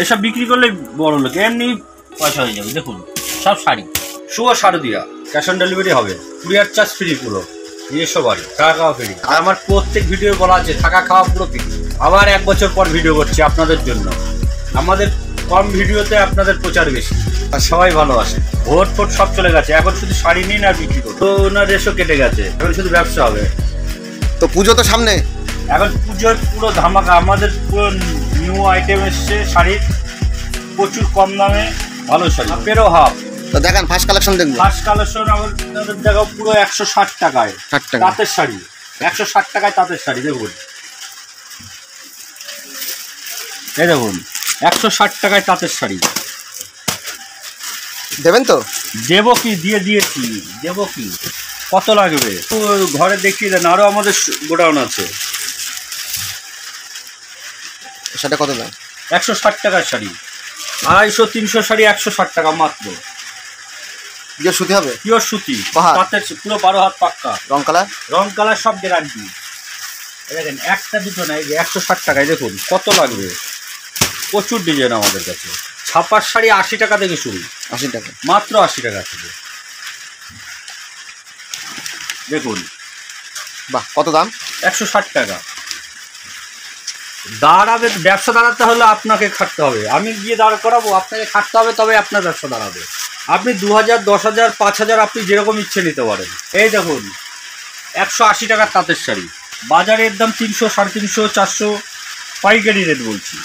এসব বিক্রি করলে বড় লোক, এমনি পয়সা হয়ে যাবে। দেখুন সব শাড়ি, শুভ শারদিয়া, ক্যাশ অন ডেলিভারি হবে, কুরিয়ার চার্জ ফ্রি, পুরো নিজস্ব বাড়ি, থাকা খাওয়া ফ্রি। আর আমার প্রত্যেক ভিডিও বলা আছে থাকা খাওয়া পুরো ফ্রি। আবার 1 বছর পর ভিডিও করছি আপনাদের জন্য। আমাদের কম ভিডিওতে আপনাদের প্রচার বেশি, আর সবাই ভালোবাসে। ভোট ফোট সব চলে গেছে, এখন শুধু শাড়ি নিন আর বিক্রি করুন। তো ওনার রেশও কেটে গেছে, এখন শুধু ব্যবসা হবে। তো পুজো তো সামনে, এখন পুজোর পুরো ধামাকা। আমাদের পুরো নিউ আইটেম এসছে শাড়ির, প্রচুর কম দামে ভালো শাড়ি, হাফেরও হাফ। তো দেখান ফার্স্ট কালেকশন দেখবো। ফার্স্ট কালেকশন আমাদের দেখো পুরো 160 টাকায় 60 টাকা তাঁতের শাড়ি, 160 টাকায় তাঁতের শাড়ি। দেখুন এই দেখুন 160 টাকায় তাঁতের শাড়ি। দেবেন তো? দেবো কি, দিয়েছি, দেবো কি, কত লাগবে তো ঘরে দেখিয়ে দেন। আরও আমাদের গোডাউন আছে। সেটা কত দাম? 160 টাকার শাড়ি, 250-300 শাড়ি 160 টাকা মাত্র। পিওর সুতি হবে? পিওর সুতি, তাঁতের পুরো 12 হাত পাক্কা। রং কালার সব গ্যারান্টি। দেখেন একটা দুটো না, এই যে 160 টাকায় দেখুন কত লাগবে। প্রচুর ডিজাইন আমাদের কাছে। ছাপার শাড়ি 80 টাকা থেকে শুরু, 80 টাকা, মাত্র 80 টাকা থেকে। দেখুন বাহ, কত দাম? 160 টাকা। দাঁড়াবে, ব্যবসা দাঁড়াতে হলে আপনাকে খাটতে হবে। আমি গিয়ে দাঁড় করাবো, আপনাকে খাটতে হবে, তবে আপনার ব্যবসা দাঁড়াবে। আপনি 2000, 10,000, 5,000 আপনি যেরকম ইচ্ছে নিতে পারেন। এই দেখুন 180 টাকার তাঁতের শাড়ি, বাজারের দাম 300, 350, 400, পাইকারি রেট বলছি।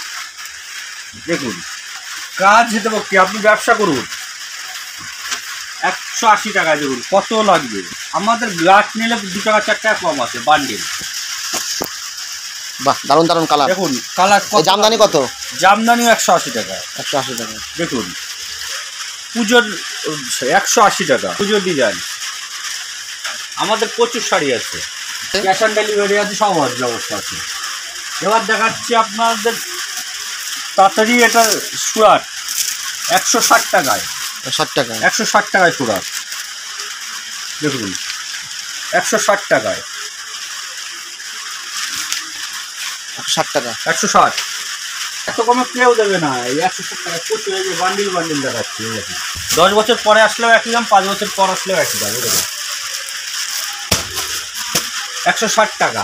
দেখুন কাজ দেবো কি, আপনি ব্যবসা করুন। 180 টাকায় দেখুন কত লাগবে। আমাদের গাছ নিলে 2 টাকা 4 টাকা কম আছে বান্ডিল। বাহ, দারুন দারুন কালার। দেখুন কালার। জামদানি কত? জামদানিও 180 টাকা। 180 টাকা। দেখুন পুজোর 180 টাকা পুজোর ডিজাইন। আমাদের প্রচুর শাড়ি আছে, ক্যাশ অন ডেলিভারি আছে, সব ব্যবস্থা আছে। এবার দেখাচ্ছি আপনাদের তাড়াতাড়ি এটা সুরাট 160 টাকায়। 60 টাকা, 160 টাকায় সুরাট। দেখুন 160 টাকায়, 160 টাকা, 160। এত কমে কেউ দেবে না। এই 160 টাকা প্রচুর। এই যে বান্ডিল বান্ডিল দেখাচ্ছি। 10 বছর পরে আসলেও একই দাম, 5 বছর পর আসলেও একই দাম। দেখুন 160 টাকা।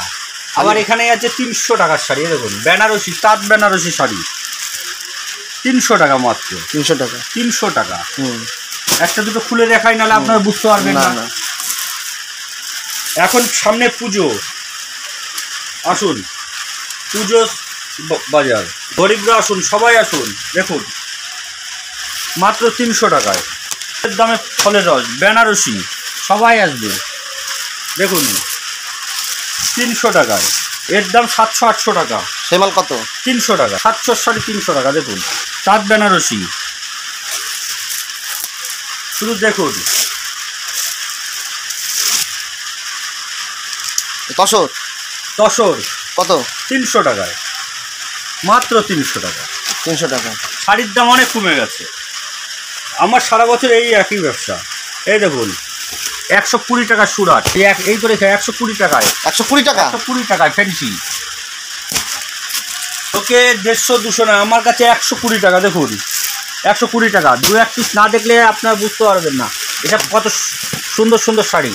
আবার এখানে আছে 300 টাকার শাড়ি। দেখুন বেনারসি, তাঁত বেনারসি শাড়ি 300 টাকা মাত্র। 300 টাকা, 300 টাকা। একটা দুটো খুলে দেখাই, নাহলে আপনারা বুঝতে পারবেন না। এখন সামনে পুজো, আসুন পুজো বাজার, গরিবরা আসুন, সবাই আসুন। দেখুন মাত্র 300 টাকায় এর দামে ফলের রস, বেনারসি, সবাই আসবে। দেখুন 300 টাকায়, এর দাম 700-800 টাকা। সেই মাল কত? 300 টাকা। 700 শাড়ি 300 টাকা। দেখুন তাঁত বেনারসি, শুধু দেখুন। তসর কত? 300 টাকায়, মাত্র 300 টাকা। 300 টাকা। শাড়ির দাম অনেক কমে গেছে। আমার সারা বছর এই একই ব্যবসা। এই দেখুন 120 টাকা সুরাট, এই তো রেখে 120 টাকায়। 120 টাকা, 120 টাকায় ফ্যান্সি। ওকে 150-200 না, আমার কাছে 120 টাকা। দেখুন 120 টাকা। 2-1 পিস না দেখলে আপনারা বুঝতে পারবেন না এটা কত সুন্দর সুন্দর শাড়ি।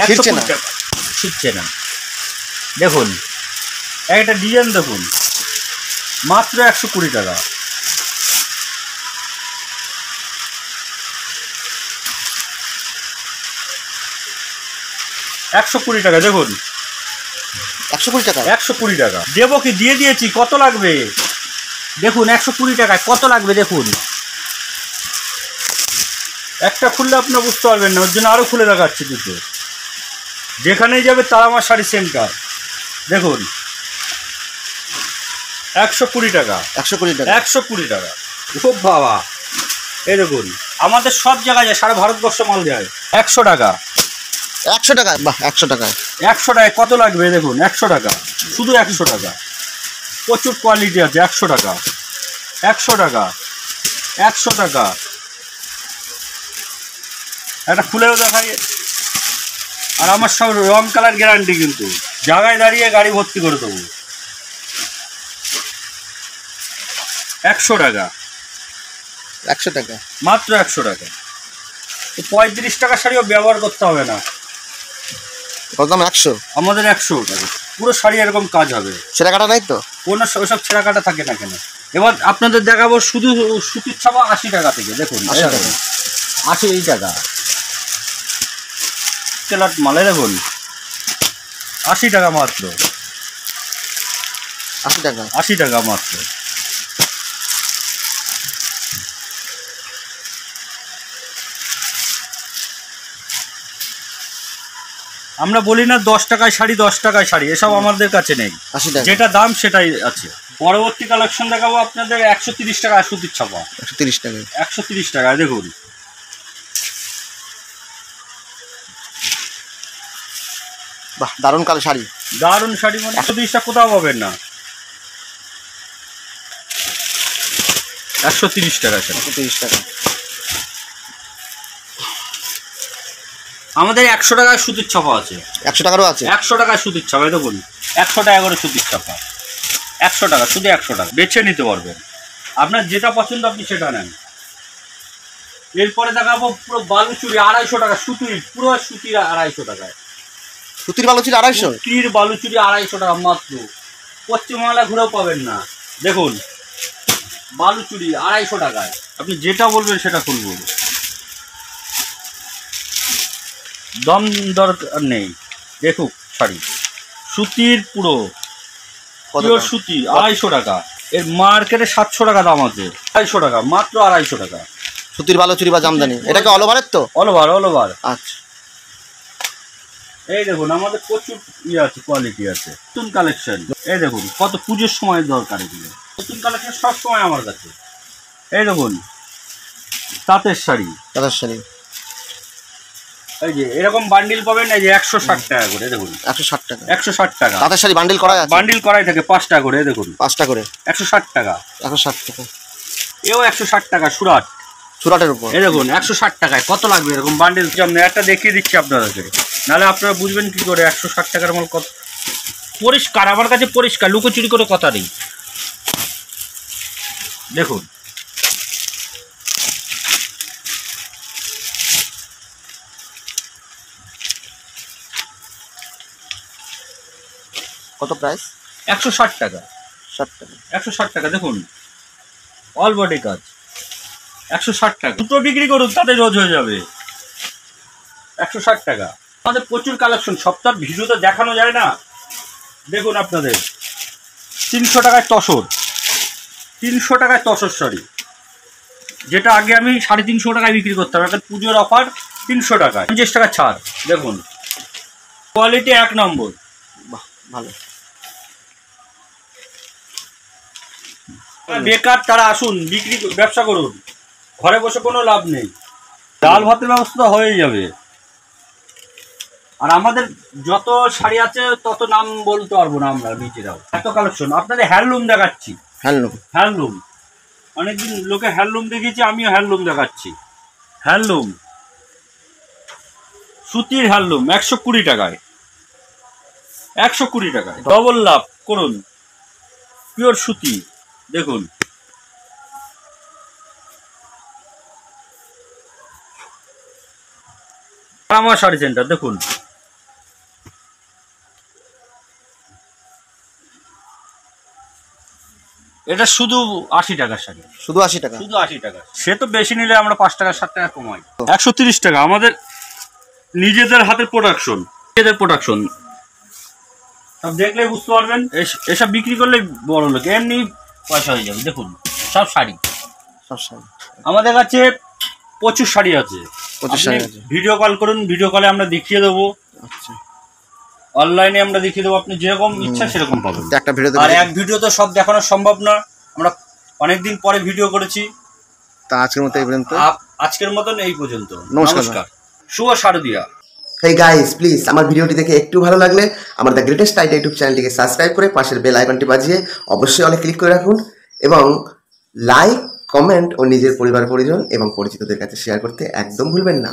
120 টাকা, শিখছে না। দেখুন একটা ডিজাইন দেখুন, মাত্র 120 টাকা। $120 টাকা। দেখুন 120 টাকা, 120 টাকা। দেবো কি, দিয়ে দিয়েছি। কত লাগবে দেখুন, 120 টাকায় কত লাগবে দেখুন। একটা খুললে আপনারা বুঝতে পারবেন না, ওর জন্য আরও খুলে দেখাচ্ছি দুটো। যেখানেই যাবে তারামা শাড়ি সেন্টার। দেখুন 120 টাকা, 120 টাকা, 120 টাকা। খুব বাবা, এই দেখুন আমাদের সব জায়গায় যায়, সারা ভারতবর্ষ মাল যায়। 100 টাকা, 100 টাকা। বাহ, 100 টাকায়। 100 টাকায় কত লাগবে দেখুন। 100 টাকা, শুধু 100 টাকা। প্রচুর কোয়ালিটি আছে। 100 টাকা, 100 টাকা, 100 টাকা। একটা খুলেও দেখাই। আর আমার সব রং কালার গ্যারান্টি, কিন্তু জায়গায় দাঁড়িয়ে গাড়ি ভর্তি করে দেবো। 100 টাকা, 100 টাকা, মাত্র 100 টাকা। 35 টাকা শাড়িও ব্যবহার করতে হবে না, কত দাম? 100। আমাদের 100 টাকা পুরো শাড়ি এরকম কাজ হবে। ছেঁড়া কাটা নাই তো? কোনো ওইসব ছেঁড়া কাটা থাকে না কেন। এবার আপনাদের দেখাবো শুধু সুতির ছাপা 80 টাকা থেকে। দেখুন 80 টাকা, 80 টাকা তেলাট মালে। দেখুন 80 টাকা মাত্র, 80 টাকা। 80 টাকা মাত্র। আমরা বলি না 10 টাকায় শাড়ি, 10 টাকায় শাড়ি, এসব আমাদের কাছে নেই। 80 টাকা, যেটা দাম সেটাই আছে। পরবর্তী কালেকশন দেখাবো আপনাদের 130 টাকা সুতির ছাপা। 130 টাকা, 130 টাকায়। দেখুন বাহ দারুণ কালো শাড়ি, দারুণ শাড়ি, মানে 130 টাকা কোথাও পাবেন না। 130 টাকা শাড়ি। 130 টাকা। আমাদের 100 টাকায় সুতির ছাপা আছে, 100 টাকারও আছে। 100 টাকায় সুতির ছাপা। দেখুন 100 টাকা করে সুতির ছাপা, 100 টাকা, শুধু 100 টাকা। বেছে নিতে পারবেন, আপনার যেটা পছন্দ আপনি সেটা নেন। এরপরে দেখাবো পুরো বালুচুরি 250 টাকা, সুতির, পুরো সুতির 250 টাকায়। সুতির বালুচুরি 250? সুতির বালুচুরি 250 টাকা মাত্র, পশ্চিমবাংলা ঘুরেও পাবেন না। দেখুন বালুচুরি 250 টাকায়, আপনি যেটা বলবেন সেটা খুলবো, দম দরকার নেই। দেখুক শাড়ি, সুতির পুরো পিওর সুতি, 250 টাকা। এর মার্কেটে 700 টাকা দাম আছে, 250 টাকা মাত্র, 250 টাকা। সুতির বালুচুরি বা জামদানি, এটা কি অল ওভারের তো? All over. আচ্ছা, এই দেখুন আমাদের প্রচুর আছে, কোয়ালিটি আছে, নতুন কালেকশন। এই দেখুন কত পুজোর সময় দরকার এগুলো, নতুন কালেকশন সব সময় আমার কাছে। এই দেখুন তাঁতের শাড়ি, তাঁতের শাড়ি, এই যে এরকম বান্ডিল পাবেন, এই যে 160 টাকা করে। দেখুন 160 টাকা, 160 টাকা। তাঁতের শাড়ি বান্ডিল করা আছে? বান্ডিল করাই থাকে 5 টাকা করে। দেখুন 5টা করে, 160 টাকা। 160 টাকা। এও 160 টাকা, সুরাট, সুরাটের উপর। এই দেখুন 160 টাকায় কত লাগবে এরকম বান্ডিল। আমি একটা দেখিয়ে দিচ্ছি আপনাদেরকে, নাহলে আপনারা বুঝবেন কি করে 160 টাকার মাল কত পরিষ্কার। আমার কাছে পরিষ্কার, লুকোচুরি করে কথা নেই। দেখুন কত প্রাইস? 160 টাকা, 60 টাকা, 160 টাকা। দেখুন অল বডি কাজ, 160 টাকা। দুটো বিক্রি করুন তাতে রোজ হয়ে যাবে। 160 টাকা। আমাদের প্রচুর কালেকশন, সপ্তাহ ভিডিওতে দেখানো যায় না। দেখুন আপনাদের 300 টাকায় তসর, 300 টাকায় তসর শাড়ি, যেটা আগে আমি 350 টাকায় বিক্রি করতাম, এখন পুজোর অফার 300 টাকায়, 50 টাকা ছাড়। দেখুন কোয়ালিটি 1 নম্বর। বাহ ভালো। বেকার তারা আসুন, বিক্রি ব্যবসা করুন, ঘরে বসে কোনো লাভ নেই। ডাল ভাতের ব্যবস্থা হয়ে যাবে। আর আমাদের যত শাড়ি আছে তত নাম বলতে পারবো না আমরা নিজেরাও, এত কালেকশন। আপনাদের হ্যান্ডলুম দেখাচ্ছি, হ্যান্ডলুম। অনেকদিন লোকে হ্যান্ডলুম দেখিয়েছি, আমিও হ্যান্ডলুম দেখাচ্ছি। হ্যান্ডলুম, সুতির হ্যান্ডলুম 120 টাকায়, 120 টাকায়। ডবল লাভ করুন, পিওর সুতি। দেখুন আমার শাড়ি সেন্টার, দেখুন এটা শুধু 80 টাকার শাড়ি, শুধু 80 টাকা, শুধু 80 টাকা। সে তো বেশি নিলে আমরা 5 টাকা 7 টাকা কমাই। 130 টাকা। আমাদের নিজেদের হাতের প্রোডাকশন, নিজেদের প্রোডাকশন, সব দেখলে বুঝতে পারবেন। এসব বিক্রি করলে বড় লোক, এমনি পয়সা হয়ে যাবে। দেখুন সব শাড়ি, সব শাড়ি আমাদের কাছে প্রচুর শাড়ি আছে। ভিডিও কল করুন, ভিডিও কলে আমরা দেখিয়ে দেবো। আচ্ছা, অনলাইনে আমরা দেখিয়ে দেবো, আপনি যেরকম ইচ্ছা সেরকম পাবেন। একটা ভিডিওতে, আর এক ভিডিওতে সব দেখানো সম্ভব না, আমরা অনেকদিন পরে ভিডিও করেছি। তা আজকের মতো এই পর্যন্ত, আজকের মতন এই পর্যন্ত। নমস্কার, শুভ শারদিয়া। হেই গাইস, প্লিজ আমার ভিডিওটি দেখে একটু ভালো লাগলে আমার দ্য গ্রেটেস্ট আইডিয়া ইউটিউব চ্যানেলটিকে সাবস্ক্রাইব করে পাশের বেল আইকনটি বাজিয়ে অবশ্যই অনেক ক্লিক করে রাখুন, এবং লাইক, কমেন্ট ও নিজের পরিবার পরিজন এবং পরিচিতদের কাছে শেয়ার করতে একদম ভুলবেন না।